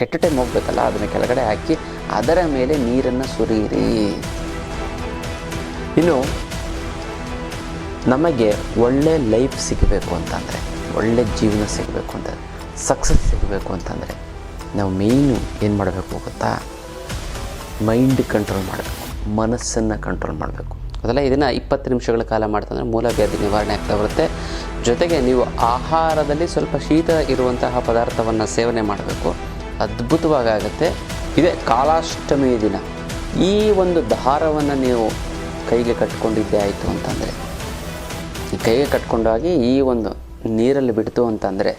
ಕೆಟ್ಟ ಟೈಮ್ ಹೋಗ್ಬೇಕಲ್ಲ, ಅದನ್ನು ಕೆಳಗಡೆ ಹಾಕಿ ಅದರ ಮೇಲೆ ನೀರನ್ನು ಸುರಿಯಿರಿ. ಇನ್ನು ನಮಗೆ ಒಳ್ಳೆ ಲೈಫ್ ಸಿಗಬೇಕು ಅಂತಂದರೆ, ಒಳ್ಳೆ ಜೀವನ ಸಿಗಬೇಕು ಅಂತಂದರೆ, ಸಕ್ಸಸ್ ಸಿಗಬೇಕು ಅಂತಂದರೆ ನಾವು ಮೇಯ್ನು ಏನು ಮಾಡಬೇಕು ಗೊತ್ತಾ? ಮೈಂಡ್ ಕಂಟ್ರೋಲ್ ಮಾಡಬೇಕು, ಮನಸ್ಸನ್ನು ಕಂಟ್ರೋಲ್ ಮಾಡಬೇಕು. ಅದಲ್ಲ, ಇದನ್ನು 20 ನಿಮಿಷಗಳ ಕಾಲ ಮಾಡ್ತಂದರೆ ಮೂಲವ್ಯಾಧಿ ನಿವಾರಣೆ ಆಗ್ತಾ ಬರುತ್ತೆ. ಜೊತೆಗೆ ನೀವು ಆಹಾರದಲ್ಲಿ ಸ್ವಲ್ಪ ಶೀತ ಇರುವಂತಹ ಪದಾರ್ಥವನ್ನು ಸೇವನೆ ಮಾಡಬೇಕು, ಅದ್ಭುತವಾಗಿ ಆಗುತ್ತೆ. ಇದೇ ಕಾಲಾಷ್ಟಮಿ ದಿನ ಈ ಒಂದು ದಾರವನ್ನು ನೀವು ಕೈಗೆ ಕಟ್ಕೊಂಡಿದ್ದೇ ಆಯಿತು ಅಂತಂದರೆ, ಈ ಕೈಗೆ ಕಟ್ಕೊಂಡಾಗಿ ಈ ಒಂದು ನೀರಲ್ಲಿ ಬಿಡ್ತು ಅಂತಂದರೆ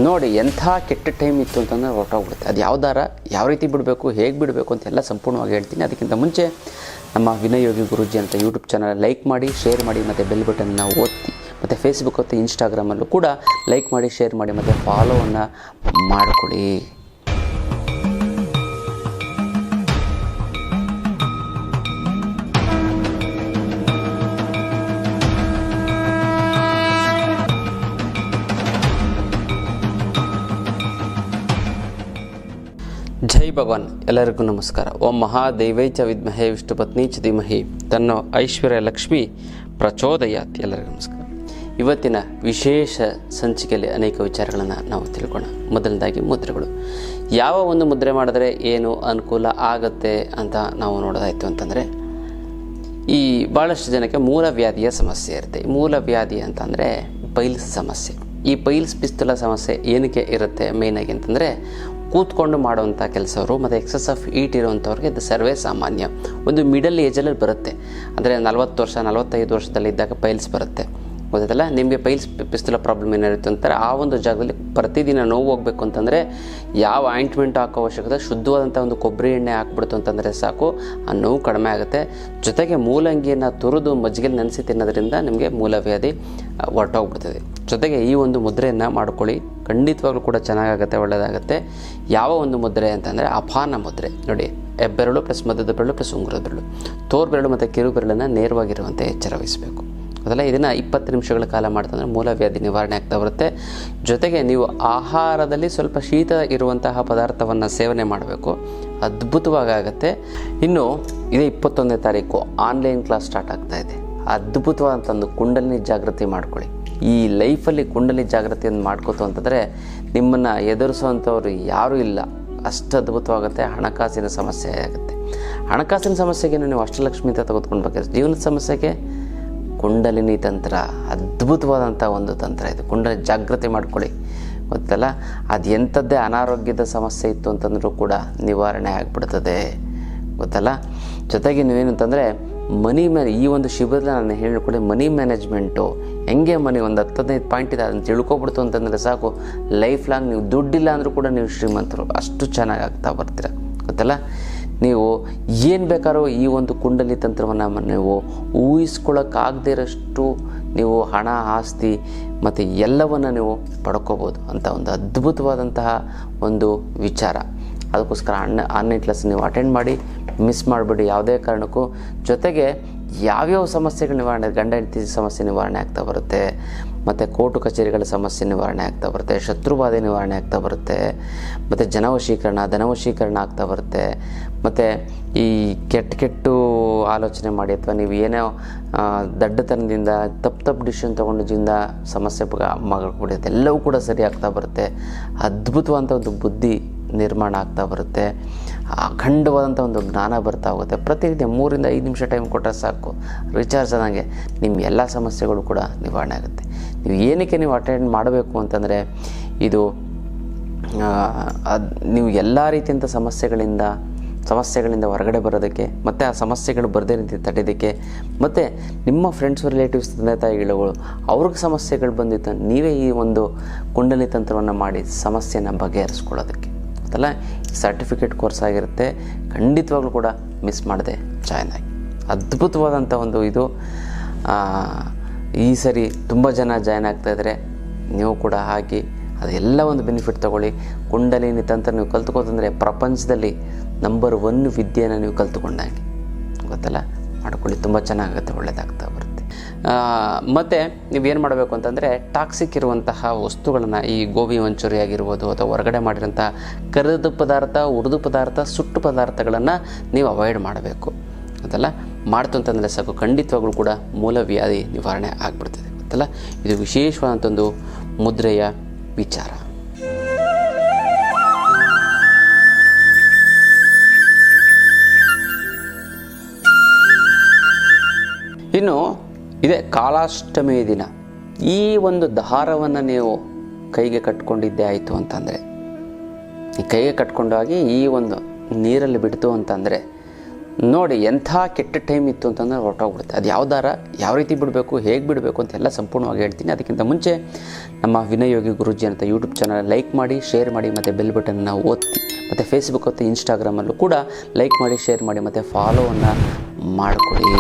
ನೋಡಿ ಎಂಥ ಕೆಟ್ಟ ಟೈಮ್ ಇತ್ತು ಅಂತಂದರೆ ಹೊರಟೋಗ್ಬಿಡುತ್ತೆ. ಅದು ಯಾವ ದಾರ, ಯಾವ ರೀತಿ ಬಿಡಬೇಕು, ಹೇಗೆ ಬಿಡಬೇಕು ಅಂತೆಲ್ಲ ಸಂಪೂರ್ಣವಾಗಿ ಹೇಳ್ತೀನಿ. ಅದಕ್ಕಿಂತ ಮುಂಚೆ ನಮ್ಮ ವಿನಯ್ ಯೋಗಿ ಗುರೂಜಿ ಅಂತ ಯೂಟ್ಯೂಬ್ ಚಾನಲ್ ಲೈಕ್ ಮಾಡಿ, ಶೇರ್ ಮಾಡಿ ಮತ್ತು ಬೆಲ್ ಬಟನ್ನ ಒತ್ತಿ, ಮತ್ತು ಫೇಸ್ಬುಕ್ ಮತ್ತು ಇನ್ಸ್ಟಾಗ್ರಾಮಲ್ಲೂ ಕೂಡ ಲೈಕ್ ಮಾಡಿ, ಶೇರ್ ಮಾಡಿ ಮತ್ತು ಫಾಲೋವನ್ನು ಮಾಡಿಕೊಡಿ. ಜೈ ಭಗವಾನ್. ಎಲ್ಲರಿಗೂ ನಮಸ್ಕಾರ. ಓಂ ಮಹಾದೇವೈ ಚ ವಿದ್ಮಹೇ ವಿಷ್ಣು ಪತ್ನಿ ಚ ಧೀಮಹಿ ತನ್ನೋ ಐಶ್ವರ್ಯ ಲಕ್ಷ್ಮಿ ಪ್ರಚೋದಯಾತ್. ಎಲ್ಲರಿಗೂ ನಮಸ್ಕಾರ. ಇವತ್ತಿನ ವಿಶೇಷ ಸಂಚಿಕೆಯಲ್ಲಿ ಅನೇಕ ವಿಚಾರಗಳನ್ನು ನಾವು ತಿಳ್ಕೊಳ್ಳೋಣ. ಮೊದಲನೇದಾಗಿ ಮುದ್ರೆಗಳು. ಯಾವ ಒಂದು ಮುದ್ರೆ ಮಾಡಿದ್ರೆ ಏನು ಅನುಕೂಲ ಆಗುತ್ತೆ ಅಂತ ನಾವು ನೋಡೋದಾಯಿತು ಅಂತಂದರೆ, ಈ ಭಾಳಷ್ಟು ಜನಕ್ಕೆ ಮೂಲವ್ಯಾಧಿಯ ಸಮಸ್ಯೆ ಇರುತ್ತೆ. ಮೂಲವ್ಯಾಧಿ ಅಂತಂದರೆ ಪೈಲ್ಸ್ ಸಮಸ್ಯೆ. ಈ ಪೈಲ್ಸ್ ಪಿಸ್ತುಲ ಸಮಸ್ಯೆ ಏನಕ್ಕೆ ಇರುತ್ತೆ ಮೇಯ್ನಾಗಿ ಅಂತಂದರೆ, ಕೂತ್ಕೊಂಡು ಮಾಡುವಂಥ ಕೆಲಸವರು ಮತ್ತು ಎಕ್ಸಸ್ ಆಫ್ ಈಟ್ ಇರುವಂಥವ್ರಿಗೆ ಇದು ಸರ್ವೇ ಸಾಮಾನ್ಯ. ಒಂದು ಮಿಡಲ್ ಏಜಲ್ಲಿ ಬರುತ್ತೆ, ಅಂದರೆ 40 ವರ್ಷ 45 ವರ್ಷದಲ್ಲಿ ಇದ್ದಾಗ ಪೈಲ್ಸ್ ಬರುತ್ತೆ, ಗೊತ್ತಲ್ಲ ನಿಮಗೆ. ಪೈಲ್ಸ್ ಪಿಸ್ತುಲ ಪ್ರಾಬ್ಲಮ್ ಏನಿರುತ್ತೆ ಅಂತಾರೆ, ಆ ಒಂದು ಜಾಗದಲ್ಲಿ ಪ್ರತಿದಿನ ನೋವು ಹೋಗಬೇಕು ಅಂತಂದರೆ ಯಾವ ಆಯಿಂಟ್ಮೆಂಟ್ ಹಾಕೋ ಅವಶ್ಯಕತೆ, ಶುದ್ಧವಾದಂಥ ಒಂದು ಕೊಬ್ಬರಿ ಎಣ್ಣೆ ಹಾಕ್ಬಿಡ್ತು ಅಂತಂದರೆ ಸಾಕು, ಆ ನೋವು ಕಡಿಮೆ ಆಗುತ್ತೆ. ಜೊತೆಗೆ ಮೂಲಂಗಿಯನ್ನು ತುರಿದು ಮಜ್ಜಿಗೆಲಿ ನೆನೆಸಿ ತಿನ್ನೋದ್ರಿಂದ ನಿಮಗೆ ಮೂಲವ್ಯಾಧಿ ಹೊರಟೋಗ್ಬಿಡ್ತದೆ. ಜೊತೆಗೆ ಈ ಒಂದು ಮುದ್ರೆಯನ್ನು ಮಾಡ್ಕೊಳ್ಳಿ, ಖಂಡಿತವಾಗ್ಲೂ ಕೂಡ ಚೆನ್ನಾಗಾಗುತ್ತೆ, ಒಳ್ಳೆಯದಾಗುತ್ತೆ. ಯಾವ ಒಂದು ಮುದ್ರೆ ಅಂತಂದರೆ ಅಪಾನ ಮುದ್ರೆ. ನೋಡಿ, ಹೆಬ್ಬೆರಳು ಪ್ಲಸ್ ಮಧ್ಯದ ಬೆರಳು ಪ್ಲಸ್ ಉಂಗುರದ ಬೆರಳು, ತೋರು ಬೆರಳು ಮತ್ತು ಕಿರು ಬೆರಳನ್ನು ನೇರವಾಗಿರುವಂತೆ ಎಚ್ಚರ ವಹಿಸಬೇಕು. ಅದಲ್ಲ, ಇದನ್ನು 20 ನಿಮಿಷಗಳ ಕಾಲ ಮಾಡ್ತಂದರೆ ಮೂಲವ್ಯಾಧಿ ನಿವಾರಣೆ ಆಗ್ತಾ ಬರುತ್ತೆ. ಜೊತೆಗೆ ನೀವು ಆಹಾರದಲ್ಲಿ ಸ್ವಲ್ಪ ಶೀತ ಇರುವಂತಹ ಪದಾರ್ಥವನ್ನು ಸೇವನೆ ಮಾಡಬೇಕು, ಅದ್ಭುತವಾಗಿ ಆಗುತ್ತೆ. ಇನ್ನು ಇದೇ 21ನೇ ತಾರೀಕು ಆನ್ಲೈನ್ ಕ್ಲಾಸ್ ಸ್ಟಾರ್ಟ್ ಆಗ್ತಾ ಇದೆ. ಅದ್ಭುತವಾದಂಥ ಒಂದು ಕುಂಡಲಿನಿ ಜಾಗೃತಿ ಮಾಡ್ಕೊಳ್ಳಿ. ಈ ಲೈಫಲ್ಲಿ ಕುಂಡಲಿ ಜಾಗೃತಿಯನ್ನು ಮಾಡ್ಕೋತು ಅಂತಂದರೆ ನಿಮ್ಮನ್ನು ಎದುರಿಸುವಂಥವ್ರು ಯಾರೂ ಇಲ್ಲ, ಅಷ್ಟು ಅದ್ಭುತವಾಗುತ್ತೆ. ಹಣಕಾಸಿನ ಸಮಸ್ಯೆ ಆಗುತ್ತೆ. ಹಣಕಾಸಿನ ಸಮಸ್ಯೆಗೆ ನೀವು ಅಷ್ಟಲಕ್ಷ್ಮಿ ಅಂತ ತೆಗೆದುಕೊಳ್ಬೇಕು. ಜೀವನದ ಸಮಸ್ಯೆಗೆ ಕುಂಡಲಿನಿ ತಂತ್ರ ಅದ್ಭುತವಾದಂಥ ಒಂದು ತಂತ್ರ ಇದು. ಕುಂಡಲಿ ಜಾಗೃತಿ ಮಾಡ್ಕೊಳ್ಳಿ, ಗೊತ್ತಲ್ಲ. ಅದು ಎಂಥದ್ದೇ ಅನಾರೋಗ್ಯದ ಸಮಸ್ಯೆ ಇತ್ತು ಅಂತಂದರೂ ಕೂಡ ನಿವಾರಣೆ ಆಗಿಬಿಡ್ತದೆ, ಗೊತ್ತಲ್ಲ. ಜೊತೆಗೆ ನೀವೇನಂತಂದರೆ ಈ ಒಂದು ಶಿಬಿರದಲ್ಲಿ ನಾನು ಹೇಳ್ಕೊಳ್ಳಿ, ಮನಿ ಮ್ಯಾನೇಜ್ಮೆಂಟು ಹೆಂಗೆ ಮನಿ ಒಂದು 10-15 ಪಾಯಿಂಟ್ ಇದೆ, ಅದನ್ನು ತಿಳ್ಕೊಬಿಡ್ತು ಅಂತಂದರೆ ಸಾಕು, ಲೈಫ್ ಲಾಂಗ್ ನೀವು ದುಡ್ಡಿಲ್ಲ ಅಂದರೂ ಕೂಡ ನೀವು ಶ್ರೀಮಂತರು, ಅಷ್ಟು ಚೆನ್ನಾಗಿ ಆಗ್ತಾ ಬರ್ತೀರ, ಗೊತ್ತಲ್ಲ. ನೀವು ಏನು ಬೇಕಾದ್ರೂ ಈ ಒಂದು ಕುಂಡಲಿ ತಂತ್ರವನ್ನು ನೀವು ಊಹಿಸ್ಕೊಳ್ಳೋಕ್ಕಾಗದೇ ಇರೋಷ್ಟು ನೀವು ಹಣ, ಆಸ್ತಿ ಮತ್ತು ಎಲ್ಲವನ್ನು ನೀವು ಪಡ್ಕೋಬೋದು ಅಂತ ಒಂದು ಅದ್ಭುತವಾದಂತಹ ಒಂದು ವಿಚಾರ. ಅದಕ್ಕೋಸ್ಕರ ಆನ್ಲೈನ್ ಕ್ಲಾಸ್ ನೀವು ಅಟೆಂಡ್ ಮಾಡಿ, ಮಿಸ್ ಮಾಡಬೇಡಿ ಯಾವುದೇ ಕಾರಣಕ್ಕೂ. ಜೊತೆಗೆ ಯಾವ್ಯಾವ ಸಮಸ್ಯೆಗಳು ನಿವಾರಣೆ, ಗಂಡ ಹೆಂಡತಿ ಸಮಸ್ಯೆ ನಿವಾರಣೆ ಆಗ್ತಾ ಬರುತ್ತೆ, ಮತ್ತು ಕೋರ್ಟು ಕಚೇರಿಗಳ ಸಮಸ್ಯೆ ನಿವಾರಣೆ ಆಗ್ತಾ ಬರುತ್ತೆ, ಶತ್ರುಬಾಧೆ ನಿವಾರಣೆ ಆಗ್ತಾ ಬರುತ್ತೆ, ಮತ್ತು ಧನವಶೀಕರಣ ಆಗ್ತಾ ಬರುತ್ತೆ, ಮತ್ತು ಈ ಕೆಟ್ಟ ಆಲೋಚನೆ ಮಾಡಿ ಅಥವಾ ನೀವು ಏನೋ ದಡ್ಡತನದಿಂದ ತಪ್ಪು ಡಿಸಿಷನ್ ತೊಗೊಂಡು ಜೀವನ ಸಮಸ್ಯೆ ಮಗಳ್ಬಿಡುತ್ತೆ, ಎಲ್ಲವೂ ಕೂಡ ಸರಿ ಆಗ್ತಾ ಬರುತ್ತೆ. ಅದ್ಭುತವಾದಂಥ ಒಂದು ಬುದ್ಧಿ ನಿರ್ಮಾಣ ಆಗ್ತಾ ಬರುತ್ತೆ, ಅಖಂಡವಾದಂಥ ಒಂದು ಜ್ಞಾನ ಬರ್ತಾ ಹೋಗುತ್ತೆ. ಪ್ರತಿನಿತ್ಯ 3-5 ನಿಮಿಷ ಟೈಮ್ ಕೊಟ್ಟರೆ ಸಾಕು, ರಿಚಾರ್ಜ್ ಆದಂಗೆ ನಿಮ್ಮ ಎಲ್ಲ ಸಮಸ್ಯೆಗಳು ಕೂಡ ನಿವಾರಣೆ ಆಗುತ್ತೆ. ನೀವು ಏನಕ್ಕೆ ನೀವು ಅಟೆಂಡ್ ಮಾಡಬೇಕು ಅಂತಂದರೆ, ಇದು ನೀವು ಎಲ್ಲ ರೀತಿಯಂಥ ಸಮಸ್ಯೆಗಳಿಂದ ಹೊರಗಡೆ ಬರೋದಕ್ಕೆ, ಮತ್ತು ಆ ಸಮಸ್ಯೆಗಳು ಬರದೇ ರೀತಿ ತಡೆಯೋದಕ್ಕೆ, ಮತ್ತು ನಿಮ್ಮ ಫ್ರೆಂಡ್ಸ್ ರಿಲೇಟಿವ್ಸ್ ತಂದೆ ತಾಯಿಗಳು ಅವ್ರಿಗೆ ಸಮಸ್ಯೆಗಳು ಬಂದಿತ್ತು, ನೀವೇ ಈ ಒಂದು ಕುಂಡಲಿ ತಂತ್ರವನ್ನು ಮಾಡಿ ಸಮಸ್ಯೆನ ಬಗೆಹರಿಸ್ಕೊಳ್ಳೋದಕ್ಕೆ, ಗೊತ್ತಲ್ಲ. ಸರ್ಟಿಫಿಕೇಟ್ ಕೋರ್ಸ್ ಆಗಿರುತ್ತೆ, ಖಂಡಿತವಾಗ್ಲೂ ಕೂಡ ಮಿಸ್ ಮಾಡದೆ ಜಾಯ್ನ್ ಆಗಿ. ಅದ್ಭುತವಾದಂಥ ಒಂದು ಇದು. ಈ ಸರಿ ತುಂಬ ಜನ ಜಾಯ್ನ್ ಆಗ್ತಾಯಿದ್ದಾರೆ, ನೀವು ಕೂಡ ಹಾಕಿ ಅದೆಲ್ಲ ಒಂದು ಬೆನಿಫಿಟ್ ತೊಗೊಳ್ಳಿ. ಕುಂಡಲಿನಿ ತಂತ್ರ ನೀವು ಕಲ್ತ್ಕೋತಂದರೆ ಪ್ರಪಂಚದಲ್ಲಿ ನಂಬರ್ 1 ವಿದ್ಯೆನ ನೀವು ಕಲ್ತ್ಕೊಂಡಾಗೆ, ಗೊತ್ತಲ್ಲ. ಮಾಡ್ಕೊಳ್ಳಿ, ತುಂಬ ಚೆನ್ನಾಗುತ್ತೆ, ಒಳ್ಳೆಯದಾಗ್ತಾ ಬರುತ್ತೆ. ಮತ್ತು ನೀವೇನು ಮಾಡಬೇಕು ಅಂತಂದರೆ ಟಾಕ್ಸಿಕ್ ಇರುವಂತಹ ವಸ್ತುಗಳನ್ನು, ಈ ಗೋಬಿ ಮಂಚೂರಿ ಆಗಿರ್ಬೋದು ಅಥವಾ ಹೊರಗಡೆ ಮಾಡಿರೋಂಥ ಕರಿದ ಪದಾರ್ಥ, ಹುರಿದು ಪದಾರ್ಥ, ಸುಟ್ಟು ಪದಾರ್ಥಗಳನ್ನು ನೀವು ಅವಾಯ್ಡ್ ಮಾಡಬೇಕು. ಅದೆಲ್ಲ ಮಾಡ್ತು ಅಂತಂದರೆ ಸಾಕು, ಖಂಡಿತವಾಗ್ಲೂ ಕೂಡ ಮೂಲವ್ಯಾಧಿ ನಿವಾರಣೆ ಆಗಿಬಿಡ್ತದೆ. ಗೊತ್ತಲ್ಲ, ಇದು ವಿಶೇಷವಾದಂಥ ಒಂದು ಮುದ್ರೆಯ ವಿಚಾರ. ಇನ್ನು ಇದೇ ಕಾಲಾಷ್ಟಮಿ ದಿನ ಈ ಒಂದು ದಾರವನ್ನು ನೀವು ಕೈಗೆ ಕಟ್ಕೊಂಡಿದ್ದೇ ಆಯಿತು ಅಂತಂದರೆ, ಈ ಕೈಗೆ ಕಟ್ಕೊಂಡಾಗಿ ಈ ಒಂದು ನೀರಲ್ಲಿ ಬಿಡ್ತು ಅಂತಂದರೆ ನೋಡಿ ಎಂಥ ಕೆಟ್ಟ ಟೈಮ್ ಇತ್ತು ಅಂತಂದರೆ ಹೊರಟೋಗ್ಬಿಡುತ್ತೆ. ಅದು ಯಾವ ದಾರ, ಯಾವ ರೀತಿ ಬಿಡಬೇಕು, ಹೇಗೆ ಬಿಡಬೇಕು ಅಂತೆಲ್ಲ ಸಂಪೂರ್ಣವಾಗಿ ಹೇಳ್ತೀನಿ. ಅದಕ್ಕಿಂತ ಮುಂಚೆ ನಮ್ಮ ವಿನಯ್ ಯೋಗಿ ಗುರೂಜಿ ಅಂತ ಯೂಟ್ಯೂಬ್ ಚಾನಲ್ ಲೈಕ್ ಮಾಡಿ, ಶೇರ್ ಮಾಡಿ ಮತ್ತು ಬೆಲ್ ಬಟನ್ನ ಒತ್ತಿ, ಮತ್ತು ಫೇಸ್ಬುಕ್ ಮತ್ತು ಇನ್ಸ್ಟಾಗ್ರಾಮಲ್ಲೂ ಕೂಡ ಲೈಕ್ ಮಾಡಿ, ಶೇರ್ ಮಾಡಿ ಮತ್ತು ಫಾಲೋವನ್ನು ಮಾಡಿಕೊಡಿ.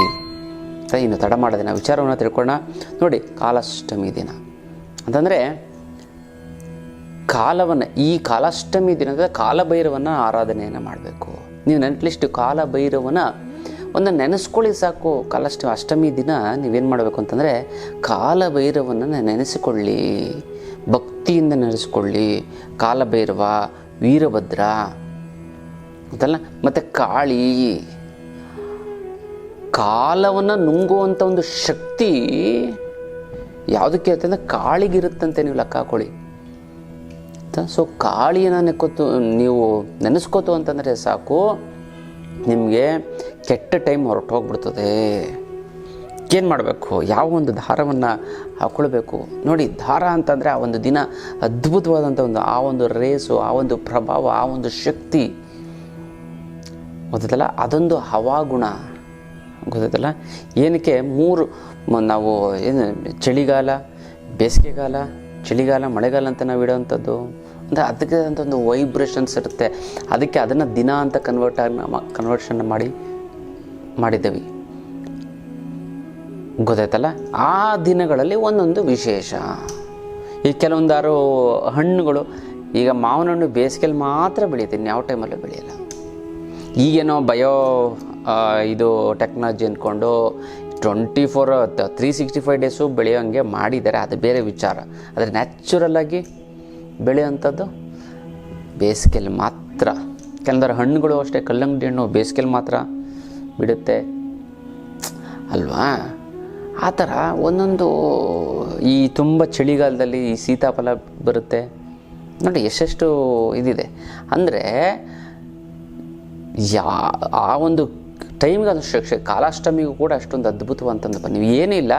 ಇನ್ನು ತಡ ಮಾಡದೆ ನಾವು ವಿಚಾರವನ್ನು ತಿಳ್ಕೊಳ್ಳೋಣ. ನೋಡಿ, ಕಾಲಾಷ್ಟಮಿ ದಿನ ಅಂತಂದರೆ ಕಾಲವನ್ನು, ಈ ಕಾಲಾಷ್ಟಮಿ ದಿನದ ಕಾಲಭೈರವನ ಆರಾಧನೆಯನ್ನು ಮಾಡಬೇಕು. ನೀವು ಅಟ್ಲೀಸ್ಟ್ ಕಾಲಭೈರವನ ಒಂದು ನೆನೆಸ್ಕೊಳ್ಳಿ ಸಾಕು. ಅಷ್ಟಮಿ ದಿನ ನೀವೇನು ಮಾಡಬೇಕು ಅಂತಂದರೆ ಕಾಲಭೈರವನ್ನು ನೆನೆಸಿಕೊಳ್ಳಿ, ಭಕ್ತಿಯಿಂದ ನೆನೆಸ್ಕೊಳ್ಳಿ. ಕಾಲಭೈರವ, ವೀರಭದ್ರ ಅದಲ್ಲ, ಮತ್ತು ಕಾಳಿ, ಕಾಲವನ್ನು ನುಂಗುವಂಥ ಒಂದು ಶಕ್ತಿ ಯಾವುದಕ್ಕೆ ಇರುತ್ತೆ ಅಂದರೆ ಕಾಳಿಗಿರುತ್ತಂತೆ. ನೀವು ಲೆಕ್ಕ ಹಾಕೊಳ್ಳಿ. ಸೊ ಕಾಳಿಯನ್ನು ನೀವು ನೆನೆಸ್ಕೋತು ಅಂತಂದರೆ ಸಾಕು, ನಿಮಗೆ ಕೆಟ್ಟ ಟೈಮ್ ಹೊರಟೋಗ್ಬಿಡ್ತದೆ. ಏನು ಮಾಡಬೇಕು, ಯಾವ ಒಂದು ದಾರವನ್ನು ಹಾಕ್ಕೊಳ್ಬೇಕು. ನೋಡಿ, ದಾರ ಅಂತಂದರೆ ಆ ಒಂದು ದಿನ ಅದ್ಭುತವಾದಂಥ ಆ ಒಂದು ರೇಸು, ಆ ಒಂದು ಪ್ರಭಾವ, ಆ ಒಂದು ಶಕ್ತಿ ಗೊತ್ತಲ್ಲ, ಅದೊಂದು ಹವಾಗುಣ ಗೊತ್ತಲ್ಲ. ಏನಕ್ಕೆ ನಾವು ಏನು ಚಳಿಗಾಲ, ಬೇಸಿಗೆಗಾಲ, ಚಳಿಗಾಲ, ಮಳೆಗಾಲ ಅಂತ ನಾವು ಇಡೋವಂಥದ್ದು ಅಂದರೆ ಅದಕ್ಕೆ ಅಂತ ಒಂದು ವೈಬ್ರೇಷನ್ಸ್ ಇರುತ್ತೆ. ಅದಕ್ಕೆ ಅದನ್ನು ದಿನ ಅಂತ ಕನ್ವರ್ಷನ್ ಮಾಡಿದ್ದೇವೆ ಗೊತ್ತಾಯ್ತಲ್ಲ. ಆ ದಿನಗಳಲ್ಲಿ ಒಂದೊಂದು ವಿಶೇಷ. ಈ ಕೆಲವೊಂದಾರು ಹಣ್ಣುಗಳು, ಈಗ ಮಾವಿನ ಹಣ್ಣು ಬೇಸಿಗೆಯಲ್ಲಿ ಮಾತ್ರ ಬೆಳೀತೀನಿ, ಯಾವ ಟೈಮಲ್ಲೂ ಬೆಳೆಯಲ್ಲ. ಈಗೇನೋ ಇದು ಟೆಕ್ನಾಲಜಿ ಅಂದ್ಕೊಂಡು 365 ಡೇಸು ಬೆಳೆಯೋಂಗೆ ಮಾಡಿದ್ದಾರೆ, ಅದು ಬೇರೆ ವಿಚಾರ. ಆದರೆ ನ್ಯಾಚುರಲ್ಲಾಗಿ ಬೆಳೆಯೋವಂಥದ್ದು ಬೇಸಿಗೆಯಲ್ಲಿ ಮಾತ್ರ. ಕೆಲವೊಂದು ಹಣ್ಣುಗಳು ಅಷ್ಟೇ, ಕಲ್ಲಂಗಡಿ ಹಣ್ಣು ಬೇಸಿಗೆಯಲ್ಲಿ ಮಾತ್ರ ಬಿಡುತ್ತೆ ಅಲ್ವಾ. ಆ ಥರ ಒಂದೊಂದು ಈ ತುಂಬ ಚಳಿಗಾಲದಲ್ಲಿ ಈ ಸೀತಾಫಲ ಬರುತ್ತೆ ನೋಡಿ, ಎಷ್ಟೆಷ್ಟು ಇದಿದೆ. ಅಂದರೆ ಆ ಒಂದು ಟೈಮ್ಗೆ ಅದು ಕಾಲಾಷ್ಟಮಿಗೂ ಕೂಡ ಅಷ್ಟೊಂದು ಅದ್ಭುತವಂತಂದಪ್ಪ. ನೀವು ಏನಿಲ್ಲ,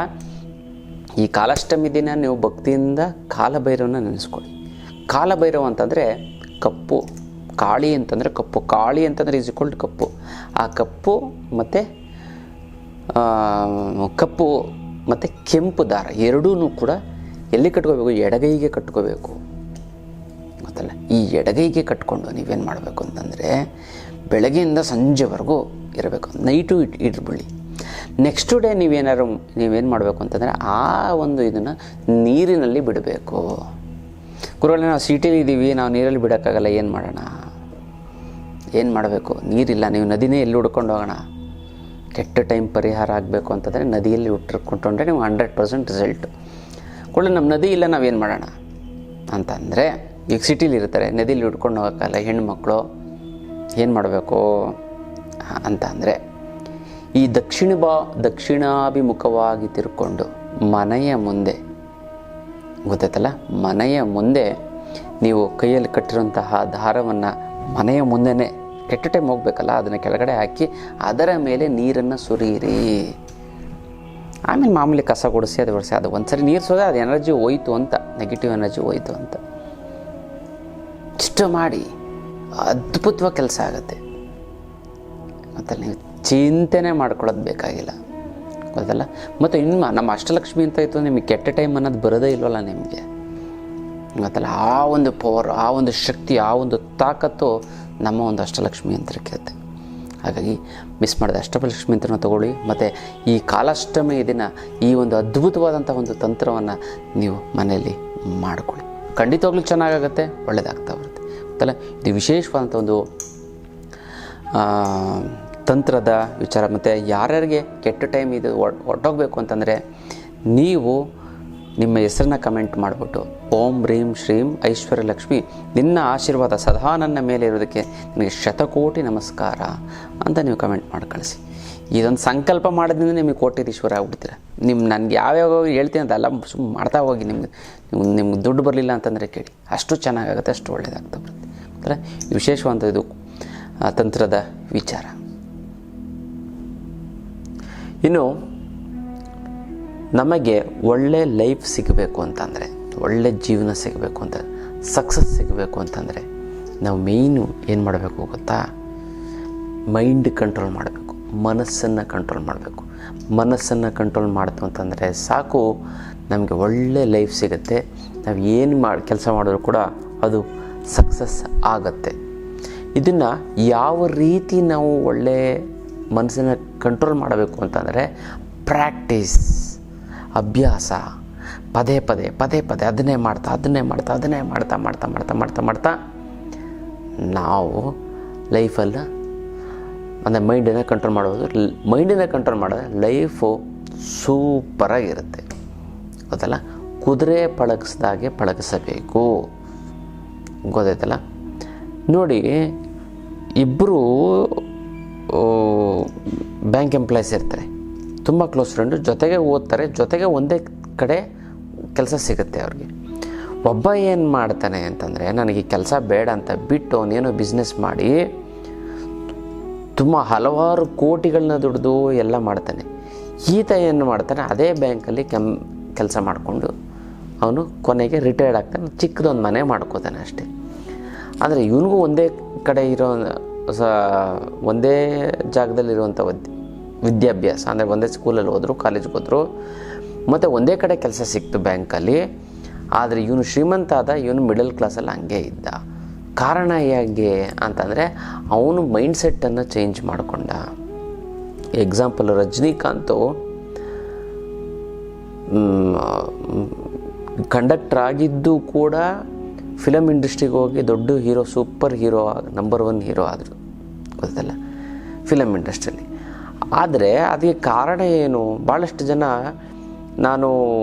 ಈ ಕಾಲಾಷ್ಟಮಿ ದಿನ ನೀವು ಭಕ್ತಿಯಿಂದ ಕಾಲಭೈರವನ್ನ ನೆನೆಸ್ಕೊಳ್ಳಿ. ಕಾಲಭೈರವ ಅಂತಂದರೆ ಕಪ್ಪು, ಕಾಳಿ ಅಂತಂದರೆ ಕಪ್ಪು, ಕಾಳಿ ಅಂತಂದರೆ ಈಸ್ ಈಕ್ವಲ್ ಟು ಕಪ್ಪು. ಆ ಕಪ್ಪು ಮತ್ತು ಕೆಂಪು ದಾರ ಎರಡೂ ಕೂಡ ಎಲ್ಲಿ ಕಟ್ಕೋಬೇಕು, ಎಡಗೈಗೆ ಕಟ್ಕೋಬೇಕು ಗೊತ್ತಲ್ಲ. ಈ ಎಡಗೈಗೆ ಕಟ್ಕೊಂಡು ನೀವೇನು ಮಾಡಬೇಕು ಅಂತಂದರೆ ಬೆಳಗ್ಗೆಯಿಂದ ಸಂಜೆವರೆಗೂ ಇರಬೇಕು, ನೈಟು ಇಟ್ಬಿಡಿ. ನೆಕ್ಸ್ಟ್ ಡೇ ನೀವೇನು ಮಾಡಬೇಕು ಅಂತಂದರೆ ಆ ಒಂದು ಇದನ್ನು ನೀರಿನಲ್ಲಿ ಬಿಡಬೇಕು. ಗುರುಗಳೇ, ನಾವು ಸಿಟಿಲಿ ಇದ್ದೀವಿ, ನಾವು ನೀರಲ್ಲಿ ಬಿಡೋಕ್ಕಾಗಲ್ಲ, ಏನು ಮಾಡೋಣ, ಏನು ಮಾಡಬೇಕು? ನೀರಿಲ್ಲ, ನೀವು ನದಿನೇ ಎಲ್ಲಿ ಹುಡ್ಕೊಂಡು ಹೋಗೋಣ. ಕೆಟ್ಟ ಟೈಮ್ ಪರಿಹಾರ ಆಗಬೇಕು ಅಂತಂದರೆ ನದಿಯಲ್ಲಿ ಹುಟ್ಕೊಂಡ್ರೆ ನೀವು 100% ರಿಸಲ್ಟು. ಕೂಡ ನಮ್ಮ ನದಿ ಇಲ್ಲ, ನಾವೇನು ಮಾಡೋಣ ಅಂತಂದರೆ, ಈಗ ಸಿಟಿಲಿ ಇರ್ತಾರೆ, ನದಿಯಲ್ಲಿ ಹುಡ್ಕೊಂಡು ಹೋಗೋಕ್ಕಲ್ಲ ಹೆಣ್ಮಕ್ಳು, ಏನು ಮಾಡಬೇಕು ಅಂತ ಅಂದರೆ ಈ ದಕ್ಷಿಣಾಭಿಮುಖವಾಗಿ ತಿರ್ಕೊಂಡು ಮನೆಯ ಮುಂದೆ ಗೊತ್ತಾಯ್ತಲ್ಲ, ಮನೆಯ ಮುಂದೆ ನೀವು ಕೈಯಲ್ಲಿ ಕಟ್ಟಿರುವಂತಹ ದಾರವನ್ನು ಮನೆಯ ಮುಂದೆನೇ, ಕೆಟ್ಟ ಟೈಮ್ ಹೋಗಬೇಕಲ್ಲ, ಅದನ್ನು ಕೆಳಗಡೆ ಹಾಕಿ ಅದರ ಮೇಲೆ ನೀರನ್ನು ಸುರಿಯಿರಿ. ಆಮೇಲೆ ಮಾಮೂಲಿ ಕಸ ಗುಡಿಸಿ ಅದು ಒಡಿಸಿ, ಅದು ಒಂದು ಸರಿ ನೀರು ಸೋದೆ ಅದು ಎನರ್ಜಿ ಹೋಯ್ತು ಅಂತ, ನೆಗೆಟಿವ್ ಎನರ್ಜಿ ಹೋಯ್ತು ಅಂತ ಇಷ್ಟು ಮಾಡಿ ಅದ್ಭುತವಾಗಿ ಕೆಲಸ ಆಗುತ್ತೆ. ಮತ್ತು ನೀವು ಚಿಂತೆನೆ ಮಾಡ್ಕೊಳ್ಳೋದು ಬೇಕಾಗಿಲ್ಲ ಗೊತ್ತಲ್ಲ. ಮತ್ತು ಇನ್ನು ನಮ್ಮ ಅಷ್ಟಲಕ್ಷ್ಮಿ ಅಂತ ಇತ್ತು, ನಿಮಗೆ ಕೆಟ್ಟ ಟೈಮ್ ಅನ್ನೋದು ಬರೋದೇ ಇಲ್ವಲ್ಲ ನಿಮಗೆ ಗೊತ್ತಲ್ಲ. ಆ ಒಂದು ಪವರ್, ಆ ಒಂದು ಶಕ್ತಿ, ಆ ಒಂದು ತಾಕತ್ತು ನಮ್ಮ ಒಂದು ಅಷ್ಟಲಕ್ಷ್ಮಿ ಯಂತ್ರಕ್ಕಿರುತ್ತೆ. ಹಾಗಾಗಿ ಮಿಸ್ ಮಾಡಿದ ಅಷ್ಟಲಕ್ಷ್ಮಿ ಯಂತ್ರನ ತಗೊಳ್ಳಿ. ಮತ್ತು ಈ ಕಾಲಾಷ್ಟಮಿ ದಿನ ಈ ಒಂದು ಅದ್ಭುತವಾದಂಥ ಒಂದು ತಂತ್ರವನ್ನು ನೀವು ಮನೆಯಲ್ಲಿ ಮಾಡಿಕೊಳ್ಳಿ. ಖಂಡಿತವಾಗ್ಲೂ ಚೆನ್ನಾಗಾಗುತ್ತೆ, ಒಳ್ಳೆಯದಾಗ್ತಾ ಬರುತ್ತೆ ಗೊತ್ತಲ್ಲ. ಇದು ವಿಶೇಷವಾದಂಥ ಒಂದು ತಂತ್ರದ ವಿಚಾರ. ಮತ್ತು ಯಾರ್ಯಾರಿಗೆ ಕೆಟ್ಟ ಟೈಮ್ ಇದು ಹೊರಟೋಗ್ಬೇಕು ಅಂತಂದರೆ ನೀವು ನಿಮ್ಮ ಹೆಸರನ್ನ ಕಮೆಂಟ್ ಮಾಡಿಬಿಟ್ಟು ಓಂ ರೀಂ ಶ್ರೀಂ ಐಶ್ವರ್ಯ ಲಕ್ಷ್ಮಿ ನಿನ್ನ ಆಶೀರ್ವಾದ ಸದಾ ನನ್ನ ಮೇಲೆ ಇರೋದಕ್ಕೆ ನಿನಗೆ ಶತಕೋಟಿ ನಮಸ್ಕಾರ ಅಂತ ನೀವು ಕಮೆಂಟ್ ಮಾಡಿ ಕಳಿಸಿ. ಇದೊಂದು ಸಂಕಲ್ಪ ಮಾಡೋದ್ರಿಂದ ನಿಮಗೆ ಕೋಟ್ಯಾಧೀಶ್ವರ ಆಗ್ಬಿಡ್ತೀರ. ನನಗೆ ಯಾವ್ಯಾವ ಹೇಳ್ತೀನಿ ಅಂತ ಎಲ್ಲ ಸುಮ್ಮನೆ ಮಾಡ್ತಾ ಹೋಗಿ. ನಿಮ್ಗೆ ದುಡ್ಡು ಬರಲಿಲ್ಲ ಅಂತಂದರೆ ಕೇಳಿ, ಅಷ್ಟು ಚೆನ್ನಾಗಾಗುತ್ತೆ, ಅಷ್ಟು ಒಳ್ಳೆಯದಾಗ್ತಾ ಬರುತ್ತೆ. ಅಂದರೆ ವಿಶೇಷವಾದ ಇದು ತಂತ್ರದ ವಿಚಾರ. ಇನ್ನು ನಮಗೆ ಒಳ್ಳೆ ಲೈಫ್ ಸಿಗಬೇಕು ಅಂತಂದರೆ, ಒಳ್ಳೆ ಜೀವನ ಸಿಗಬೇಕು ಅಂತ, ಸಕ್ಸಸ್ ಸಿಗಬೇಕು ಅಂತಂದರೆ ನಾವು ಮೇಯ್ನು ಏನು ಮಾಡಬೇಕು ಗೊತ್ತಾ? ಮೈಂಡ್ ಕಂಟ್ರೋಲ್ ಮಾಡಬೇಕು, ಮನಸ್ಸನ್ನು ಕಂಟ್ರೋಲ್ ಮಾಡಬೇಕು. ಮನಸ್ಸನ್ನು ಕಂಟ್ರೋಲ್ ಮಾಡ್ತು ಅಂತಂದರೆ ಸಾಕು, ನಮಗೆ ಒಳ್ಳೆ ಲೈಫ್ ಸಿಗುತ್ತೆ. ನಾವು ಏನು ಕೆಲಸ ಮಾಡಿದ್ರು ಕೂಡ ಅದು ಸಕ್ಸಸ್ ಆಗತ್ತೆ. ಇದನ್ನು ಯಾವ ರೀತಿ ನಾವು ಒಳ್ಳೆ ಮನಸ್ಸನ್ನು ಕಂಟ್ರೋಲ್ ಮಾಡಬೇಕು ಅಂತಂದರೆ ಪ್ರಾಕ್ಟೀಸ್, ಅಭ್ಯಾಸ, ಪದೇ ಪದೇ ಅದನ್ನೇ ಮಾಡ್ತಾ ನಾವು ಲೈಫಲ್ಲಿ ಅಂದರೆ ಮೈಂಡನ್ನು ಕಂಟ್ರೋಲ್ ಮಾಡೋದು. ಮೈಂಡನ್ನು ಕಂಟ್ರೋಲ್ ಮಾಡಿದ್ರೆ ಲೈಫು ಸೂಪರಾಗಿರುತ್ತೆ, ಗೊತ್ತಲ್ಲ? ಕುದುರೆ ಪಳಗಿಸ್ದಾಗೆ ಪಳಗಿಸಬೇಕು, ಗೊತ್ತಾಯ್ತಲ್ಲ? ನೋಡಿ, ಇಬ್ಬರು ಬ್ಯಾಂಕ್ ಎಂಪ್ಲಾಯೀಸ್ ಇರ್ತಾರೆ, ತುಂಬ ಕ್ಲೋಸ್ ಫ್ರೆಂಡು, ಜೊತೆಗೆ ಓದ್ತಾರೆ, ಜೊತೆಗೆ ಒಂದೇ ಕಡೆ ಕೆಲಸ ಸಿಗುತ್ತೆ ಅವ್ರಿಗೆ. ಒಬ್ಬ ಏನು ಮಾಡ್ತಾನೆ ಅಂತಂದರೆ ನನಗೆ ಕೆಲಸ ಬೇಡ ಅಂತ ಬಿಟ್ಟು ಅವನೇನೋ ಬಿಸ್ನೆಸ್ ಮಾಡಿ ತುಂಬ ಹಲವಾರು ಕೋಟಿಗಳನ್ನ ದುಡಿದು ಎಲ್ಲ ಮಾಡ್ತಾನೆ. ಈತ ಏನು ಮಾಡ್ತಾನೆ, ಅದೇ ಬ್ಯಾಂಕಲ್ಲಿ ಕೆಲಸ ಮಾಡಿಕೊಂಡು ಅವನು ಕೊನೆಗೆ ರಿಟೈರ್ಡ್ ಆಗ್ತಾನೆ, ಚಿಕ್ಕದೊಂದು ಮನೆ ಮಾಡ್ಕೋತಾನೆ ಅಷ್ಟೇ. ಆದರೆ ಇವನಿಗೂ ಒಂದೇ ಕಡೆ ಇರೋ ಒಂದೇ ಜಾಗದಲ್ಲಿರುವಂಥ ವಿದ್ಯಾಭ್ಯಾಸ, ಅಂದರೆ ಒಂದೇ ಸ್ಕೂಲಲ್ಲಿ ಹೋದರು, ಕಾಲೇಜ್ಗೆ ಹೋದರು, ಮತ್ತು ಒಂದೇ ಕಡೆ ಕೆಲಸ ಸಿಕ್ತು ಬ್ಯಾಂಕಲ್ಲಿ. ಆದರೆ ಇವನು ಶ್ರೀಮಂತ ಆದ, ಇವನು ಮಿಡಲ್ ಕ್ಲಾಸಲ್ಲಿ ಹಂಗೆ ಇದ್ದ. ಕಾರಣ ಹೇಗೆ ಅಂತಂದರೆ ಅವನು ಮೈಂಡ್ಸೆಟ್ಟನ್ನು ಚೇಂಜ್ ಮಾಡಿಕೊಂಡ. ಎಕ್ಸಾಂಪಲ್, ರಜನಿಕಾಂತು ಕಂಡಕ್ಟರ್ ಆಗಿದ್ದು ಕೂಡ ಫಿಲಮ್ ಇಂಡಸ್ಟ್ರಿಗೆ ಹೋಗಿ ದೊಡ್ಡ hero, super hero, number 1 hero ಆದರು, ಗೊತ್ತಲ್ಲ, ಫಿಲಮ್ ಇಂಡಸ್ಟ್ರಿಯಲ್ಲಿ. ಆದರೆ ಅದಕ್ಕೆ ಕಾರಣ ಏನು? ಭಾಳಷ್ಟು ಜನ ನಾನು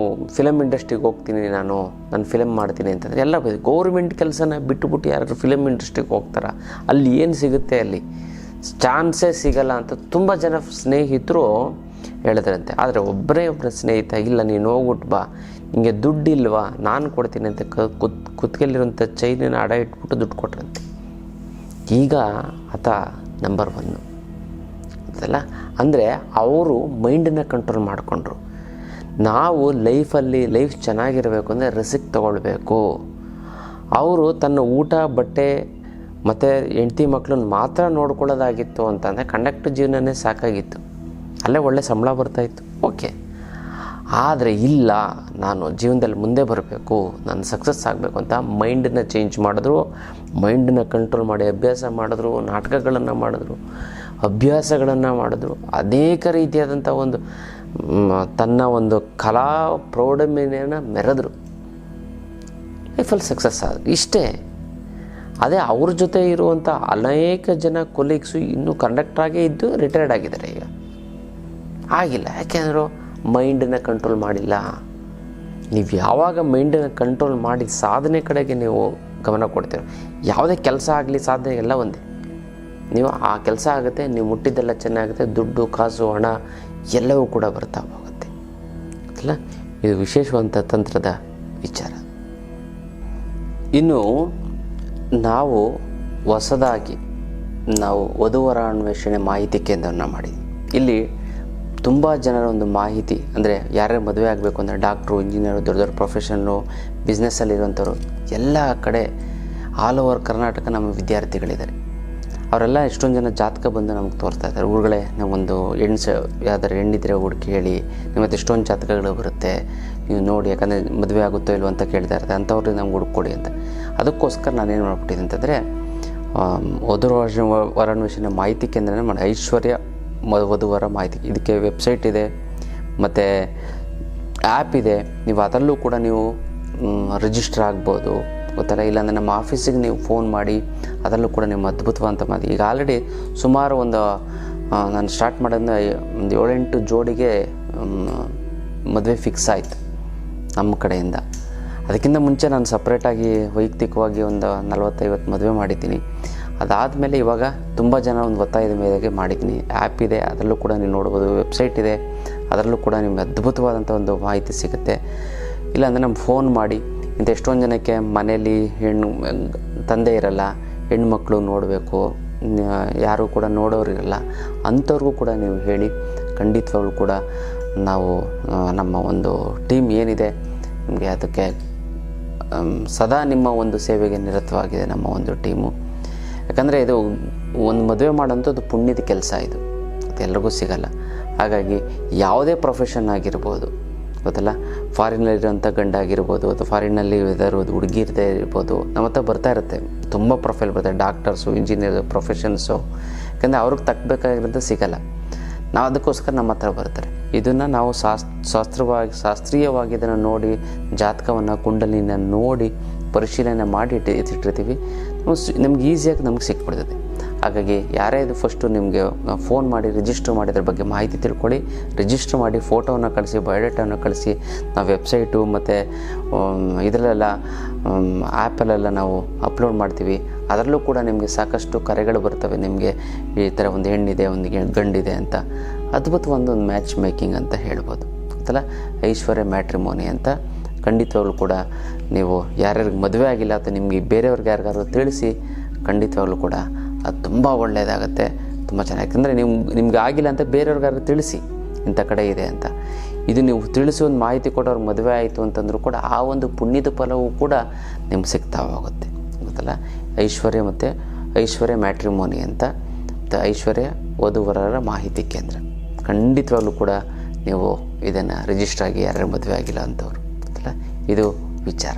ಫಿಲಮ್ ಇಂಡಸ್ಟ್ರಿಗೆ ಹೋಗ್ತೀನಿ, ನಾನು ಫಿಲಮ್ ಮಾಡ್ತೀನಿ ಅಂತಂದರೆ ಎಲ್ಲ ಗೌರ್ಮೆಂಟ್ ಕೆಲಸನ ಬಿಟ್ಟುಬಿಟ್ಟು ಯಾರು ಫಿಲಮ್ ಇಂಡಸ್ಟ್ರಿಗೆ ಹೋಗ್ತಾರ? ಅಲ್ಲಿ ಏನು ಸಿಗುತ್ತೆ? ಅಲ್ಲಿ ಚಾನ್ಸೇ ಸಿಗಲ್ಲ ಅಂತ ತುಂಬ ಜನ ಸ್ನೇಹಿತರು ಹೇಳಿದ್ರಂತೆ. ಆದರೆ ಒಬ್ಬರ ಸ್ನೇಹಿತ, ಇಲ್ಲ ನೀನು ಹೋಗ್ಬಿಟ್ಟು ಬಾ, ನಿಮಗೆ ದುಡ್ಡಿಲ್ವಾ, ನಾನು ಕೊಡ್ತೀನಿ ಅಂತ ಕುತ್ತಿಗೆಲ್ಲಿರುವಂಥ ಚೈನನ್ನು ಅಡ ಇಟ್ಬಿಟ್ಟು ದುಡ್ಡು ಕೊಟ್ರಂತೆ. ಈಗ ಆತ ನಂಬರ್ 1 ಅಂತಲ್ಲ. ಅಂದರೆ ಅವರು ಮೈಂಡನ್ನು ಕಂಟ್ರೋಲ್ ಮಾಡಿಕೊಂಡ್ರು. ನಾವು ಲೈಫ್ ಚೆನ್ನಾಗಿರಬೇಕು ಅಂದರೆ ರಿಸ್ಕ್ ತೊಗೊಳ್ಬೇಕು. ಅವರು ತನ್ನ ಊಟ, ಬಟ್ಟೆ ಮತ್ತು ಹೆಂಡತಿ ಮಕ್ಕಳನ್ನ ಮಾತ್ರ ನೋಡ್ಕೊಳ್ಳೋದಾಗಿತ್ತು ಅಂತಂದರೆ ಕಂಡಕ್ಟರ್ ಜೀವನನೇ ಸಾಕಾಗಿತ್ತು, ಅಲ್ಲೇ ಒಳ್ಳೆ ಸಂಬಳ ಬರ್ತಾಯಿತ್ತು, ಓಕೆ. ಆದರೆ ಇಲ್ಲ, ನಾನು ಜೀವನದಲ್ಲಿ ಮುಂದೆ ಬರಬೇಕು, ನಾನು ಸಕ್ಸಸ್ ಆಗಬೇಕು ಅಂತ ಮೈಂಡನ್ನು ಚೇಂಜ್ ಮಾಡಿದ್ರು, ಮೈಂಡನ್ನು ಕಂಟ್ರೋಲ್ ಮಾಡಿ ಅಭ್ಯಾಸ ಮಾಡಿದ್ರು, ನಾಟಕಗಳನ್ನು ಮಾಡಿದ್ರು, ಅಭ್ಯಾಸಗಳನ್ನು ಮಾಡಿದ್ರು, ಅನೇಕ ರೀತಿಯಾದಂಥ ತನ್ನ ಒಂದು ಕಲಾ ಪ್ರೌಢಮೆಯನ್ನು ಮೆರೆದ್ರು, ಲೈಫಲ್ಲಿ ಸಕ್ಸಸ್ ಆದರು. ಇಷ್ಟೇ. ಅದೇ ಅವ್ರ ಜೊತೆ ಇರುವಂಥ ಅನೇಕ ಜನ ಕೊಲೀಗ್ಸು ಇನ್ನೂ ಕಂಡಕ್ಟ್ರಾಗೇ ಇದ್ದು ರಿಟೈರ್ಡ್ ಆಗಿದ್ದಾರೆ. ಈಗ ಆಗಿಲ್ಲ, ಯಾಕೆಂದರು ಮೈಂಡನ್ನು ಕಂಟ್ರೋಲ್ ಮಾಡಿಲ್ಲ. ನೀವು ಯಾವಾಗ ಮೈಂಡನ್ನು ಕಂಟ್ರೋಲ್ ಮಾಡಿ ಸಾಧನೆ ಕಡೆಗೆ ನೀವು ಗಮನ ಕೊಡ್ತೀರೋ, ಯಾವುದೇ ಕೆಲಸ ಆಗಲಿ ಸಾಧನೆ ಎಲ್ಲ ಒಂದೇ. ನೀವು ಆ ಕೆಲಸ ಆಗುತ್ತೆ, ನೀವು ಮುಟ್ಟಿದ್ದೆಲ್ಲ ಚೆನ್ನಾಗುತ್ತೆ, ದುಡ್ಡು, ಕಾಸು, ಹಣ ಎಲ್ಲವೂ ಕೂಡ ಬರ್ತಾ ಹೋಗುತ್ತೆ, ಅಲ್ಲ? ಇದು ವಿಶೇಷವಂತ ತಂತ್ರದ ವಿಚಾರ. ಇನ್ನು ನಾವು ಹೊಸದಾಗಿ ವಧುವರ ಅನ್ವೇಷಣೆ ಮಾಹಿತಿ ಕೇಂದ್ರವನ್ನು ಮಾಡಿದ್ವಿ. ಇಲ್ಲಿ ತುಂಬ ಜನರ ಒಂದು ಮಾಹಿತಿ, ಅಂದರೆ ಯಾರ್ಯಾರು ಮದುವೆ ಆಗಬೇಕು ಅಂದರೆ ಡಾಕ್ಟ್ರು, ಇಂಜಿನಿಯರು, ದೊಡ್ಡ ದೊಡ್ಡ ಪ್ರೊಫೆಷನ್ನು, ಬಿಸ್ನೆಸ್ಸಲ್ಲಿರುವಂಥವ್ರು ಎಲ್ಲ ಕಡೆ ಆಲ್ ಓವರ್ ಕರ್ನಾಟಕ ನಮ್ಮ ವಿದ್ಯಾರ್ಥಿಗಳಿದ್ದಾರೆ. ಅವರೆಲ್ಲ ಎಷ್ಟೊಂದು ಜನ ಜಾತಕ ಬಂದು ನಮ್ಗೆ ತೋರಿಸ್ತಾ ಇದ್ದಾರೆ. ಊರುಗಳೇ ನಾವೊಂದು ಯಾವ್ದಾರು ಹೆಣ್ಣಿದ್ರೆ ಹುಡುಕಿ ಹೇಳಿ, ನಿಮ್ಮತ್ತು ಎಷ್ಟೊಂದು ಜಾತಕಗಳು ಬರುತ್ತೆ, ನೀವು ನೋಡಿ, ಯಾಕಂದರೆ ಮದುವೆ ಆಗುತ್ತೋ ಇಲ್ವೋ ಅಂತ ಕೇಳ್ತಾ ಇರ್ತಾರೆ, ಅಂಥವ್ರಿಗೆ ನಮ್ಗೆ ಹುಡುಕೊಡಿ ಅಂತ. ಅದಕ್ಕೋಸ್ಕರ ನಾನೇನು ಮಾಡ್ಬಿಟ್ಟಿದ್ದೀನಿ ಅಂತಂದರೆ, ವಧುವರ ಮಾಹಿತಿ ಕೇಂದ್ರನೇ ಮಾಡಿ, ಐಶ್ವರ್ಯ ವಧುವರ ಮಾಹಿತಿ, ಇದಕ್ಕೆ ವೆಬ್ಸೈಟ್ ಇದೆ ಮತ್ತು ಆ್ಯಪ್ ಇದೆ. ನೀವು ಅದರಲ್ಲೂ ಕೂಡ ನೀವು ರಿಜಿಸ್ಟರ್ ಆಗ್ಬೋದು, ಗೊತ್ತಲ್ಲ. ಇಲ್ಲಾಂದರೆ ನಮ್ಮ ಆಫೀಸಿಗೆ ನೀವು ಫೋನ್ ಮಾಡಿ ಅದರಲ್ಲೂ ಕೂಡ ನಿಮ್ಮ ಅದ್ಭುತವಾದಂಥ ಮಾಹಿತಿ. ಈಗ ಆಲ್ರೆಡಿ ಸುಮಾರು ಒಂದು ನಾನು ಸ್ಟಾರ್ಟ್ ಮಾಡೋದು ಒಂದು 7-8 ಜೋಡಿಗೆ ಮದುವೆ ಫಿಕ್ಸ್ ಆಯಿತು ನಮ್ಮ ಕಡೆಯಿಂದ. ಅದಕ್ಕಿಂತ ಮುಂಚೆ ನಾನು ಸಪ್ರೇಟಾಗಿ ವೈಯಕ್ತಿಕವಾಗಿ ಒಂದು 40-50 ಮದುವೆ ಮಾಡಿದ್ದೀನಿ. ಅದಾದಮೇಲೆ ಇವಾಗ ತುಂಬ ಜನ ಒಂದು ಒತ್ತಾಯದ ಮೇರೆಗೆ ಮಾಡಿದ್ದೀನಿ. ಆ್ಯಪ್ ಇದೆ, ಅದರಲ್ಲೂ ಕೂಡ ನೀವು ನೋಡ್ಬೋದು. ವೆಬ್ಸೈಟ್ ಇದೆ, ಅದರಲ್ಲೂ ಕೂಡ ನಿಮಗೆ ಅದ್ಭುತವಾದಂಥ ಒಂದು ಮಾಹಿತಿ ಸಿಗುತ್ತೆ. ಇಲ್ಲಾಂದರೆ ನಮ್ಗೆ ಫೋನ್ ಮಾಡಿ, ಇಂಥ ಎಷ್ಟೊಂದು ಜನಕ್ಕೆ ಮನೇಲಿ ತಂದೆ ಇರಲ್ಲ, ಹೆಣ್ಮಕ್ಳು ನೋಡಬೇಕು, ಯಾರೂ ಕೂಡ ನೋಡೋರಿರಲ್ಲ, ಅಂಥವ್ರಿಗೂ ಕೂಡ ನೀವು ಹೇಳಿ ಖಂಡಿತವಾಗ್ಲೂ ಕೂಡ ನಾವು ನಮ್ಮ ಒಂದು ಟೀಮ್ ಏನಿದೆ ನಿಮಗೆ ಅದಕ್ಕೆ ಸದಾ ನಿಮ್ಮ ಒಂದು ಸೇವೆಗೆ ನಿರತವಾಗಿದೆ ನಮ್ಮ ಒಂದು ಟೀಮು. ಯಾಕಂದರೆ ಇದು ಒಂದು ಮದುವೆ ಮಾಡೋಂಥದ್ದು ಪುಣ್ಯದ ಕೆಲಸ, ಇದು ಎಲ್ರಿಗೂ ಸಿಗಲ್ಲ. ಹಾಗಾಗಿ ಯಾವುದೇ ಪ್ರೊಫೆಷನ್ ಆಗಿರ್ಬೋದು, ಗೊತ್ತಲ್ಲ, ಫಾರಿನಲ್ಲಿರೋಂಥ ಗಂಡ ಆಗಿರ್ಬೋದು ಅಥವಾ ಫಾರಿನಲ್ಲಿ ಇರೋದು ಹುಡುಗಿರದೇ ಇರ್ಬೋದು, ನಮ್ಮ ಹತ್ರ ಬರ್ತಾ ಇರುತ್ತೆ. ತುಂಬ ಪ್ರೊಫೈಲ್ ಬರ್ತಾರೆ, ಡಾಕ್ಟರ್ಸು, ಇಂಜಿನಿಯರ್ ಪ್ರೊಫೆಷನ್ಸು. ಯಾಕಂದರೆ ಅವ್ರಿಗೆ ತಕ್ಕಬೇಕಾಗಿರೋದು ಸಿಗಲ್ಲ. ನಾವು ಅದಕ್ಕೋಸ್ಕರ ನಮ್ಮ ಹತ್ರ ಬರ್ತಾರೆ. ಇದನ್ನು ನಾವು ಶಾಸ್ತ್ರೀಯವಾಗಿ ಇದನ್ನು ನೋಡಿ, ಜಾತಕವನ್ನು, ಕುಂಡಲಿನ ನೋಡಿ ಪರಿಶೀಲನೆ ಮಾಡಿ ಇಟ್ಟಿರ್ತೀವಿ. ನಮ್ಗೆ ಈಸಿಯಾಗಿ ನಮ್ಗೆ ಸಿಕ್ಬಿಡ್ತದೆ. ಹಾಗಾಗಿ ಯಾರೇ ಇದು ಫಸ್ಟು ನಿಮಗೆ ಫೋನ್ ಮಾಡಿ ರಿಜಿಸ್ಟರ್ ಮಾಡಿ ಅದ್ರ ಬಗ್ಗೆ ಮಾಹಿತಿ ತಿಳ್ಕೊಳ್ಳಿ. ರಿಜಿಸ್ಟರ್ ಮಾಡಿ ಫೋಟೋವನ್ನು ಕಳಿಸಿ, ಬಯೋಡೇಟಾವನ್ನು ಕಳಿಸಿ. ನಾವು ವೆಬ್ಸೈಟು ಮತ್ತು ಇದರಲ್ಲೆಲ್ಲ ಆ್ಯಪಲ್ಲೆಲ್ಲ ನಾವು ಅಪ್ಲೋಡ್ ಮಾಡ್ತೀವಿ. ಅದರಲ್ಲೂ ಕೂಡ ನಿಮಗೆ ಸಾಕಷ್ಟು ಕರೆಗಳು ಬರ್ತವೆ. ನಿಮಗೆ ಈ ಥರ ಒಂದು ಹೆಣ್ಣಿದೆ, ಒಂದು ಗಂಡಿದೆ ಅಂತ. ಅದ್ಭುತ ಒಂದು ಮ್ಯಾಚ್ ಮೇಕಿಂಗ್ ಅಂತ ಹೇಳ್ಬೋದು, ಗೊತ್ತಲ್ಲ, ಐಶ್ವರ್ಯ ಮ್ಯಾಟ್ರಿಮೋನಿ ಅಂತ. ಖಂಡಿತವಾಗ್ಲೂ ಕೂಡ ನೀವು ಯಾರ್ಯಾರಿಗೆ ಮದುವೆ ಆಗಿಲ್ಲ ಅಥವಾ ನಿಮಗೆ ಬೇರೆಯವ್ರಿಗೆ ಯಾರಿಗಾದ್ರು ತಿಳಿಸಿ, ಖಂಡಿತವಾಗ್ಲೂ ಕೂಡ ಅದು ತುಂಬ ಒಳ್ಳೆಯದಾಗುತ್ತೆ, ತುಂಬ ಚೆನ್ನಾಗಿ. ಯಾಕಂದರೆ ನಿಮ್ಗೆ ಆಗಿಲ್ಲ ಅಂತ ಬೇರೆಯವ್ರಿಗಾದ್ರು ತಿಳಿಸಿ ಇಂಥ ಕಡೆ ಇದೆ ಅಂತ. ಇದು ನೀವು ತಿಳಿಸಿ ಒಂದು ಮಾಹಿತಿ ಕೊಟ್ಟವ್ರು ಮದುವೆ ಆಯಿತು ಅಂತಂದರೂ ಕೂಡ ಆ ಒಂದು ಪುಣ್ಯದ ಫಲವೂ ಕೂಡ ನಿಮ್ಗೆ ಸಿಗ್ತಾ ಹೋಗುತ್ತೆ, ಗೊತ್ತಲ್ಲ. ಐಶ್ವರ್ಯ ಮತ್ತು ಐಶ್ವರ್ಯ ಮ್ಯಾಟ್ರಿಮೋನಿ ಅಂತ, ಐಶ್ವರ್ಯ ವಧುವರರ ಮಾಹಿತಿ ಕೇಂದ್ರ. ಖಂಡಿತವಾಗ್ಲೂ ಕೂಡ ನೀವು ಇದನ್ನು ರಿಜಿಸ್ಟರ್ ಆಗಿ ಯಾರ್ಯಾರು ಮದುವೆ ಆಗಿಲ್ಲ ಅಂಥವ್ರು, ಗೊತ್ತಲ್ಲ. ಇದು ವಿಚಾರ.